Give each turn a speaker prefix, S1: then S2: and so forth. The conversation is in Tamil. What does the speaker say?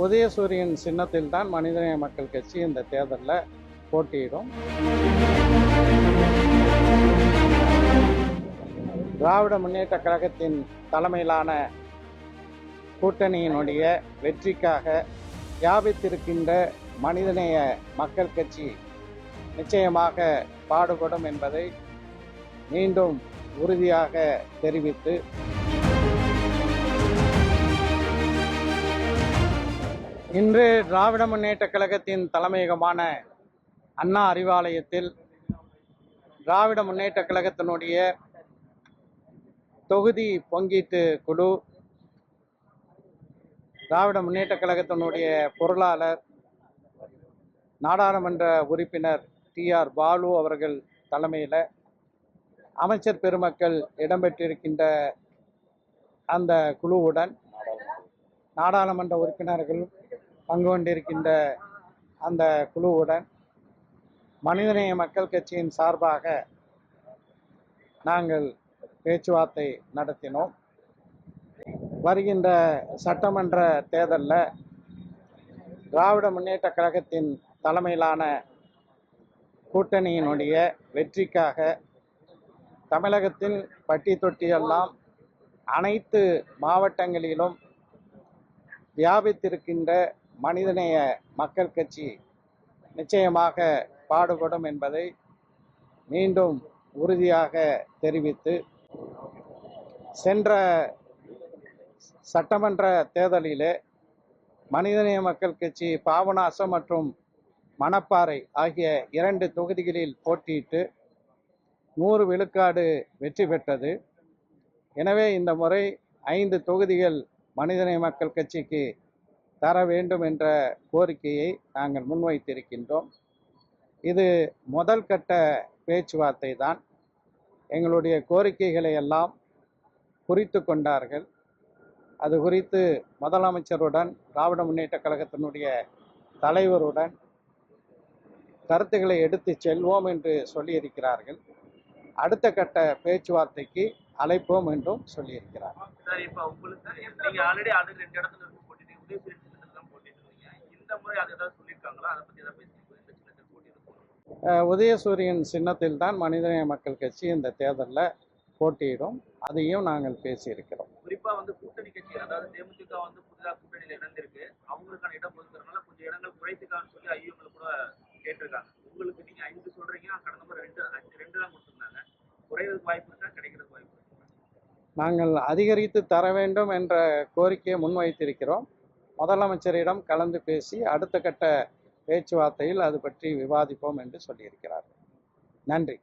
S1: உதயசூரியன் சின்னத்தில் தான் மனிதநேய மக்கள் கட்சி இந்த தேர்தலில் போட்டியிடும். திராவிட முன்னேற்ற கழகத்தின் தலைமையிலான கூட்டணியினுடைய வெற்றிக்காக வியாபித்திருக்கின்ற மனிதநேய மக்கள் கட்சி நிச்சயமாக பாடுபடும் என்பதை மீண்டும் உறுதியாக தெரிவித்து, இன்று திராவிட முன்னேற்ற கழகத்தின் தலைமையகமான அண்ணா அறிவாலயத்தில் திராவிட முன்னேற்ற கழகத்தினுடைய தொகுதி பங்கீட்டு குழு, திராவிட முன்னேற்ற கழகத்தினுடைய பொருளாளர், நாடாளுமன்ற உறுப்பினர் TR பாலு அவர்கள் தலைமையில் அமைச்சர் பெருமக்கள் இடம்பெற்றிருக்கின்ற அந்த குழுவுடன், நாடாளுமன்ற உறுப்பினர்கள் பங்கு கொண்டிருக்கின்ற அந்த குழுவுடன் மனிதநேய மக்கள் கட்சியின் சார்பாக நாங்கள் பேச்சுவார்த்தை நடத்தினோம். வருகின்ற சட்டமன்ற தேர்தலில் திராவிட முன்னேற்ற கழகத்தின் தலைமையிலான கூட்டணியினுடைய வெற்றிக்காக தமிழகத்தில் பட்டி தொட்டியெல்லாம் அனைத்து மாவட்டங்களிலும் வியாபித்திருக்கின்ற மனிதநேய மக்கள் கட்சி நிச்சயமாக பாடுபடும் என்பதை மீண்டும் உறுதியாக தெரிவித்து, சென்ற சட்டமன்ற தேர்தலிலே மனிதநேய மக்கள் கட்சி பாபநாசம் மற்றும் மணப்பாறை ஆகிய 2 தொகுதிகளில் போட்டியிட்டு 100 விழுக்காடு வெற்றி பெற்றது. எனவே இந்த முறை 5 தொகுதிகள் மனிதநேய மக்கள் கட்சிக்கு தர வேண்டும் என்ற கோரிக்கையை நாங்கள் முன்வைத்திருக்கின்றோம். இது முதல் கட்ட பேச்சுவார்த்தை தான். எங்களுடைய கோரிக்கைகளை எல்லாம் குறித்து கொண்டார்கள். அது குறித்து முதலமைச்சருடன், திராவிட முன்னேற்ற கழகத்தினுடைய தலைவருடன் கருத்துக்களை எடுத்து செல்வோம் என்று சொல்லியிருக்கிறார்கள். அடுத்த கட்ட பேச்சுவார்த்தைக்கு அழைப்போம் என்றும் சொல்லியிருக்கிறார். உதயசூரியன் சின்னத்தில் தான் மனிதநேய மக்கள் கட்சி இந்த தேர்தலில் போட்டியிடும். அதையும் நாங்கள் பேசியிருக்கிறோம்.
S2: குறிப்பா கூட்டணி கட்சி, அதாவது தேமுதிக புதிதாக கூட்டணியில் இணைந்திருக்கு, அவங்களுக்கான இடம் ஒதுக்குறதுனால கொஞ்சம் இடங்கள் குறைத்துக்கான்னு சொல்லி ஐயங்களை கூட கேட்டிருக்காங்க. உங்களுக்கு நீங்க 5 சொல்றீங்க, கடந்த முறை 2 தான் கொடுத்துருந்தாங்க. குறைவதற்கு வாய்ப்பு இருக்கா, கிடைக்கிறதுக்கு வாய்ப்பு இருக்கா?
S1: நாங்கள் அதிகரித்து தர வேண்டும் என்ற கோரிக்கையை முன்வைத்திருக்கிறோம். முதலமைச்சரிடம் கலந்து பேசி அடுத்த கட்ட பேச்சுவார்த்தையில் அது பற்றி விவாதிப்போம் என்று சொல்லியிருக்கிறார். நன்றி.